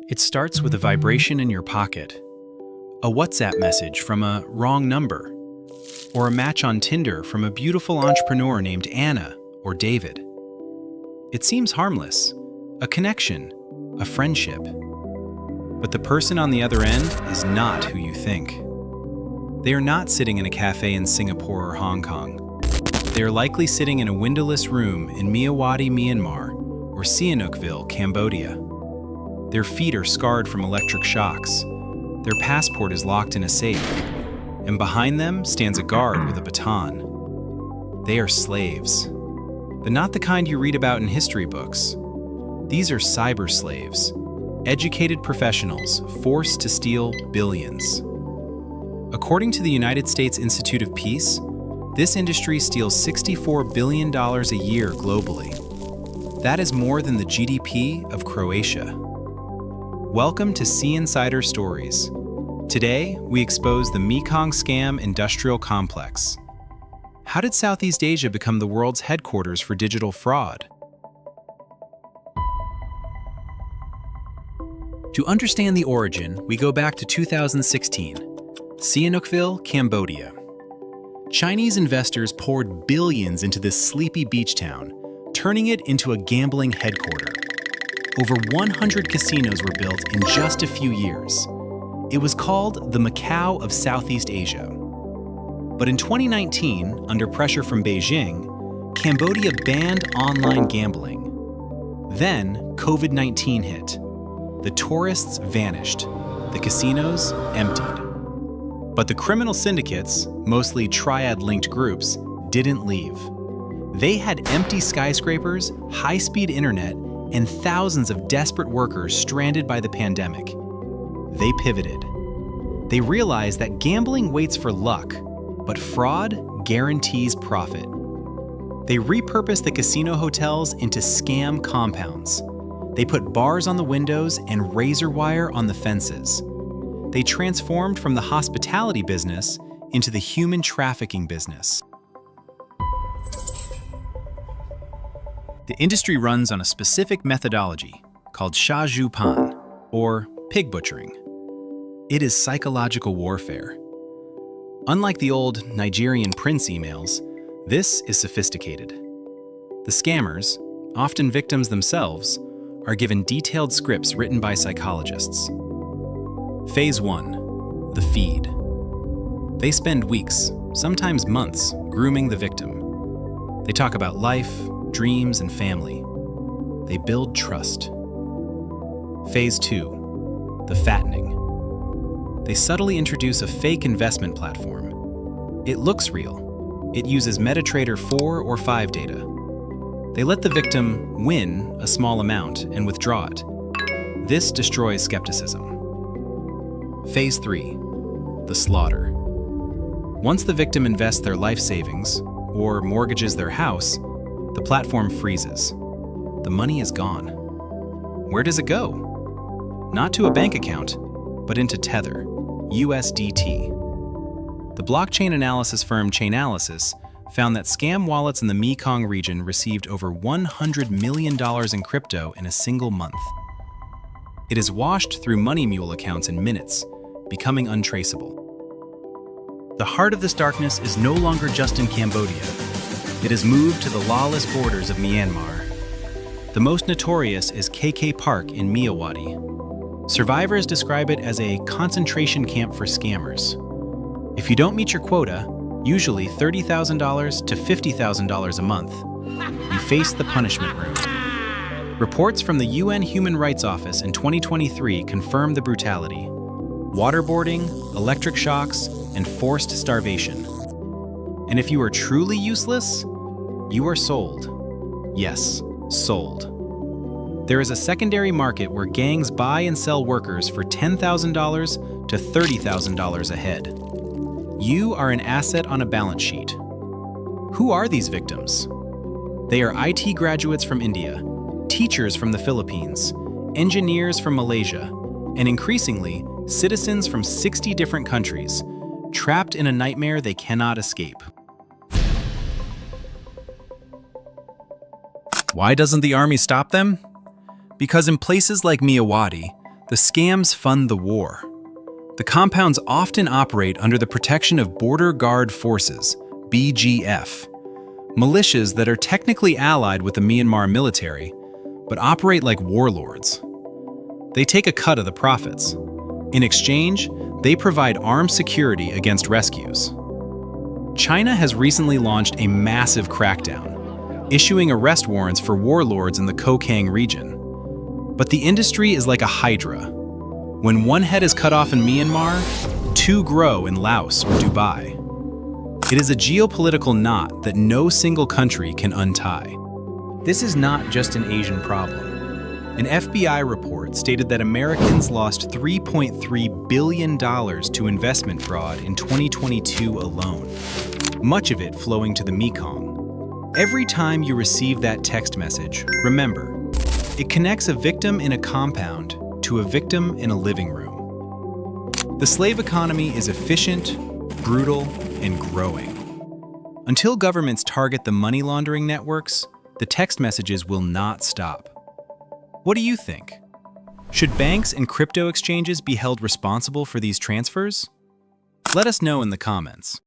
It starts with a vibration in your pocket, a WhatsApp message from a wrong number, or a match on Tinder from a beautiful entrepreneur named Anna or David. It seems harmless, a connection, a friendship. But the person on the other end is not who you think. They are not sitting in a cafe in Singapore or Hong Kong. They are likely sitting in a windowless room in Myawaddy, Myanmar, or Sihanoukville, Cambodia. Their feet are scarred from electric shocks. Their passport is locked in a safe. And behind them stands a guard with a baton. They are slaves. But not the kind you read about in history books. These are cyber slaves, educated professionals forced to steal billions. According to the United States Institute of Peace, this industry steals $64 billion a year globally. That is more than the GDP of Croatia. Welcome to Sea Insider Stories. Today, we expose the Mekong scam industrial complex. How did Southeast Asia become the world's headquarters for digital fraud? To understand the origin, we go back to 2016, Sihanoukville, Cambodia. Chinese investors poured billions into this sleepy beach town, turning it into a gambling headquarter. Over 100 casinos were built in just a few years. It was called the Macau of Southeast Asia. But in 2019, under pressure from Beijing, Cambodia banned online gambling. Then, COVID-19 hit. The tourists vanished. The casinos emptied. But the criminal syndicates, mostly triad-linked groups, didn't leave. They had empty skyscrapers, high-speed internet, and thousands of desperate workers stranded by the pandemic. They pivoted. They realized that gambling waits for luck, but fraud guarantees profit. They repurposed the casino hotels into scam compounds. They put bars on the windows and razor wire on the fences. They transformed from the hospitality business into the human trafficking business. The industry runs on a specific methodology called sha zhu pan, or pig butchering. It is psychological warfare. Unlike the old Nigerian prince emails, this is sophisticated. The scammers, often victims themselves, are given detailed scripts written by psychologists. Phase 1, the feed. They spend weeks, sometimes months, grooming the victim. They talk about life, dreams, and family. They build trust. Phase 2, the fattening. They subtly introduce a fake investment platform. It looks real. It uses MetaTrader 4 or 5 data. They let the victim win a small amount and withdraw it. This destroys skepticism. Phase 3, the slaughter. Once the victim invests their life savings or mortgages their house, the platform freezes. The money is gone. Where does it go? Not to a bank account, but into Tether, USDT. The blockchain analysis firm Chainalysis found that scam wallets in the Mekong region received over $100 million in crypto in a single month. It is washed through Money Mule accounts in minutes, becoming untraceable. The heart of this darkness is no longer just in Cambodia. It has moved to the lawless borders of Myanmar. The most notorious is KK Park in Myawaddy. Survivors describe it as a concentration camp for scammers. If you don't meet your quota, usually $30,000 to $50,000 a month, you face the punishment room. Reports from the UN Human Rights Office in 2023 confirm the brutality: waterboarding, electric shocks, and forced starvation. And if you are truly useless, you are sold. Yes, sold. There is a secondary market where gangs buy and sell workers for $10,000 to $30,000 a head. You are an asset on a balance sheet. Who are these victims? They are IT graduates from India, teachers from the Philippines, engineers from Malaysia, and increasingly, citizens from 60 different countries, trapped in a nightmare they cannot escape. Why doesn't the army stop them? Because in places like Myawaddy, The scams fund the war. The compounds often operate under the protection of Border Guard Forces, BGF, militias that are technically allied with the Myanmar military, but operate like warlords. They take a cut of the profits. In exchange, they provide armed security against rescues. China has recently launched a massive crackdown, issuing arrest warrants for warlords in the Mekong region. But the industry is like a hydra. When one head is cut off in Myanmar, two grow in Laos or Dubai. It is a geopolitical knot that no single country can untie. This is not just an Asian problem. An FBI report stated that Americans lost $3.3 billion to investment fraud in 2022 alone, much of it flowing to the Mekong. Every time you receive that text message, remember, it connects a victim in a compound to a victim in a living room. The slave economy is efficient, brutal, and growing. Until governments target the money laundering networks, the text messages will not stop. What do you think? Should banks and crypto exchanges be held responsible for these transfers? Let us know in the comments.